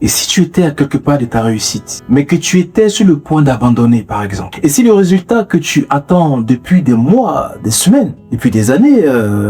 Et si tu étais à quelque part de ta réussite, mais que tu étais sur le point d'abandonner, par exemple, et si le résultat que tu attends depuis des mois, des semaines, depuis des années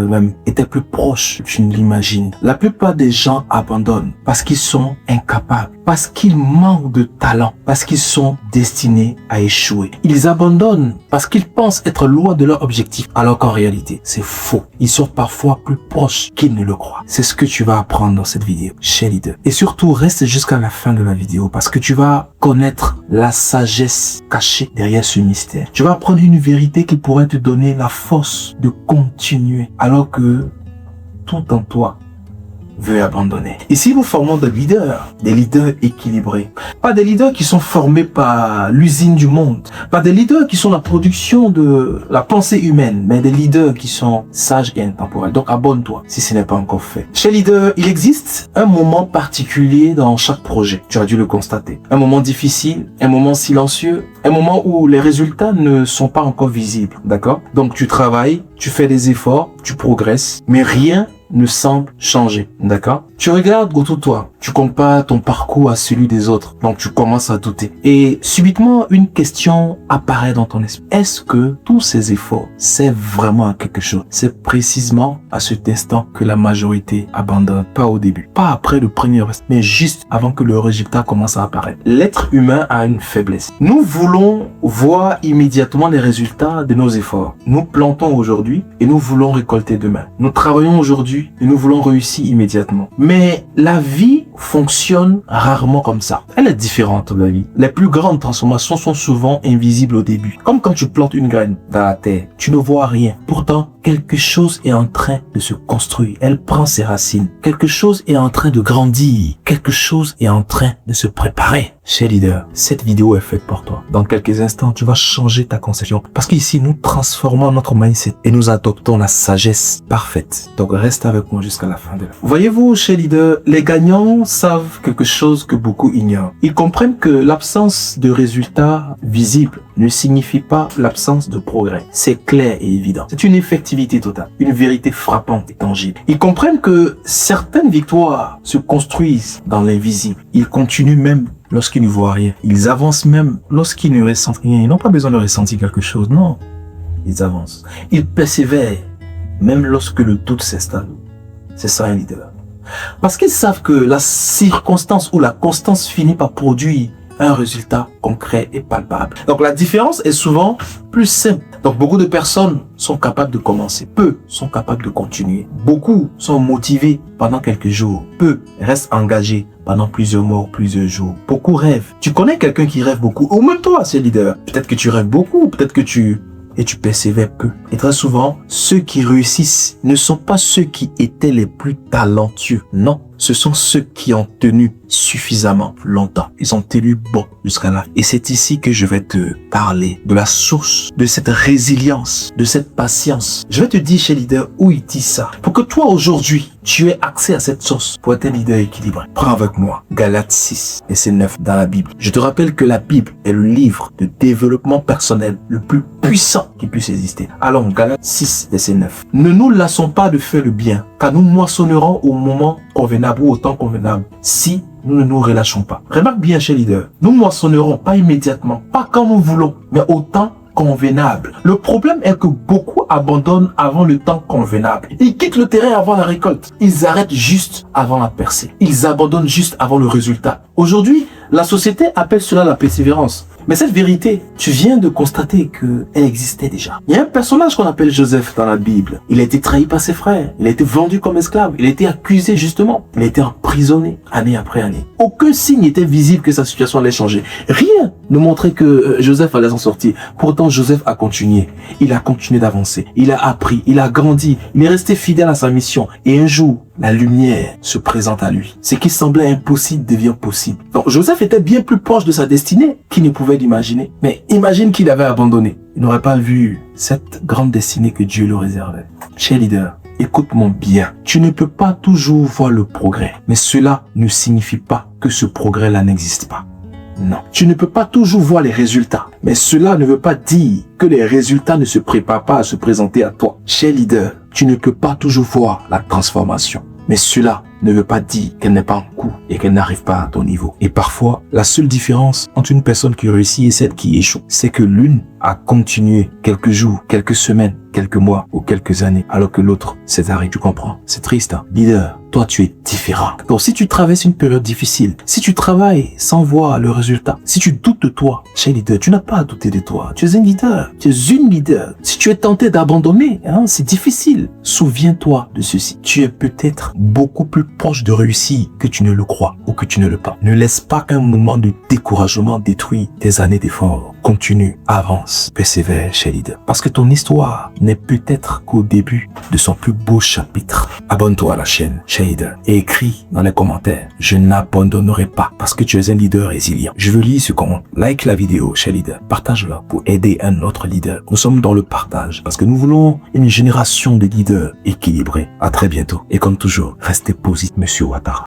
même, était plus proche que tu ne l'imagines, la plupart des gens abandonnent parce qu'ils sont incapables, parce qu'ils manquent de talent, parce qu'ils sont destinés à échouer. Ils abandonnent parce qu'ils pensent être loin de leur objectif, alors qu'en réalité, c'est faux. Ils sont parfois plus proches qu'ils ne le croient. C'est ce que tu vas apprendre dans cette vidéo, chez Leader. Et surtout, reste jusqu'à la fin de la vidéo parce que tu vas connaître la sagesse cachée derrière ce mystère. Tu vas apprendre une vérité qui pourrait te donner la force de continuer alors que tout en toi veut abandonner. Ici, nous formons des leaders équilibrés. Pas des leaders qui sont formés par l'usine du monde. Pas des leaders qui sont la production de la pensée humaine, mais des leaders qui sont sages et intemporels. Donc, abonne-toi si ce n'est pas encore fait. Chez Leader, il existe un moment particulier dans chaque projet. Tu as dû le constater. Un moment difficile, un moment silencieux, un moment où les résultats ne sont pas encore visibles. D'accord? Donc, tu travailles, tu fais des efforts, tu progresses, mais rien ne semble changer, d'accord? Tu regardes autour de toi, tu compares ton parcours à celui des autres, donc tu commences à douter. Et subitement, une question apparaît dans ton esprit. Est-ce que tous ces efforts servent vraiment à quelque chose? C'est précisément à cet instant que la majorité abandonne. Pas au début, pas après le premier reste, mais juste avant que le résultat commence à apparaître. L'être humain a une faiblesse. Nous voulons voir immédiatement les résultats de nos efforts. Nous plantons aujourd'hui et nous voulons récolter demain. Nous travaillons aujourd'hui et nous voulons réussir immédiatement. Mais la vie fonctionne rarement comme ça. Elle est différente, la vie. Les plus grandes transformations sont souvent invisibles au début. Comme quand tu plantes une graine dans la terre. Tu ne vois rien. Pourtant, quelque chose est en train de se construire. Elle prend ses racines. Quelque chose est en train de grandir. Quelque chose est en train de se préparer. Chez Leader, cette vidéo est faite pour toi. Dans quelques instants, tu vas changer ta conception. Parce qu'ici, nous transformons notre mindset et nous adoptons la sagesse parfaite. Donc, reste avec moi jusqu'à la fin de la vidéo. Voyez-vous, chez Leader, les gagnants savent quelque chose que beaucoup ignorent. Ils comprennent que l'absence de résultats visibles ne signifie pas l'absence de progrès. C'est clair et évident. C'est une effectivité totale, une vérité frappante et tangible. Ils comprennent que certaines victoires se construisent dans l'invisible. Ils continuent même lorsqu'ils ne voient rien. Ils avancent même lorsqu'ils ne ressentent rien. Ils n'ont pas besoin de ressentir quelque chose, non. Ils avancent. Ils persévèrent même lorsque le doute s'installe. C'est ça un leader. Parce qu'ils savent que la circonstance ou la constance finit par produire un résultat concret et palpable. Donc la différence est souvent plus simple. Donc beaucoup de personnes sont capables de commencer. Peu sont capables de continuer. Beaucoup sont motivés pendant quelques jours. Peu restent engagés pendant plusieurs mois ou plusieurs jours. Beaucoup rêvent. Tu connais quelqu'un qui rêve beaucoup? Ou même toi, c'est leader. Peut-être que tu rêves beaucoup. Peut-être que tu persévères peu. Et très souvent, ceux qui réussissent ne sont pas ceux qui étaient les plus talentueux. Non, ce sont ceux qui ont tenu suffisamment longtemps. Ils ont tenu bon jusqu'à la fin. Et c'est ici que je vais te parler de la source de cette résilience, de cette patience. Je vais te dire chez Leader où il dit ça. Pour que toi aujourd'hui, tu aies accès à cette source pour être un leader équilibré. Prends avec moi Galates 6, verset 9 dans la Bible. Je te rappelle que la Bible est le livre de développement personnel le plus puissant qui puisse exister. Allons, Galates 6, verset 9. Ne nous lassons pas de faire le bien, car nous moissonnerons au moment convenable ou au temps convenable, si nous ne nous relâchons pas. Remarque bien chez Leader, nous moissonnerons pas immédiatement, pas quand nous voulons, mais au temps convenable. Le problème est que beaucoup abandonnent avant le temps convenable. Ils quittent le terrain avant la récolte. Ils arrêtent juste avant la percée. Ils abandonnent juste avant le résultat. Aujourd'hui, la société appelle cela la persévérance. Mais cette vérité, tu viens de constater qu'elle existait déjà. Il y a un personnage qu'on appelle Joseph dans la Bible. Il a été trahi par ses frères. Il a été vendu comme esclave. Il a été accusé justement. Il a été emprisonné année après année. Aucun signe n'était visible que sa situation allait changer. Rien ne montrait que Joseph allait s'en sortir. Pourtant, Joseph a continué. Il a continué d'avancer. Il a appris. Il a grandi. Il est resté fidèle à sa mission. Et un jour, la lumière se présente à lui. Ce qui semblait impossible devient possible. Donc, Joseph était bien plus proche de sa destinée qu'il ne pouvait l'imaginer. Mais imagine qu'il avait abandonné. Il n'aurait pas vu cette grande destinée que Dieu lui réservait. Cher leader, écoute-moi bien. Tu ne peux pas toujours voir le progrès. Mais cela ne signifie pas que ce progrès-là n'existe pas. Non. Tu ne peux pas toujours voir les résultats. Mais cela ne veut pas dire que les résultats ne se préparent pas à se présenter à toi. Cher leader, tu ne peux pas toujours voir la transformation. Mais cela ne veut pas dire qu'elle n'est pas en cours et qu'elle n'arrive pas à ton niveau. Et parfois, la seule différence entre une personne qui réussit et celle qui échoue, c'est que l'une a continué quelques jours, quelques semaines, quelques mois ou quelques années, alors que l'autre s'est arrêté. Tu comprends? C'est triste, hein? Leader, toi, tu es différent. Donc, si tu traverses une période difficile, si tu travailles sans voir le résultat, si tu doutes de toi, cher leader, tu n'as pas à douter de toi. Tu es un leader. Tu es une leader. Si tu es tenté d'abandonner, hein, c'est difficile. Souviens-toi de ceci. Tu es peut-être beaucoup plus proche de réussir que tu ne le crois ou que tu ne le penses. Ne laisse pas qu'un moment de découragement détruise tes années d'efforts. Continue, avance, persévère, cher leader. Parce que ton histoire n'est peut-être qu'au début de son plus beau chapitre. Abonne-toi à la chaîne, cher leader, et écris dans les commentaires: je n'abandonnerai pas, parce que tu es un leader résilient. Je veux lire ce comment. Like la vidéo, cher leader. Partage-la pour aider un autre leader. Nous sommes dans le partage parce que nous voulons une génération de leaders équilibrés. À très bientôt. Et comme toujours, restez positif, Monsieur Ouattara.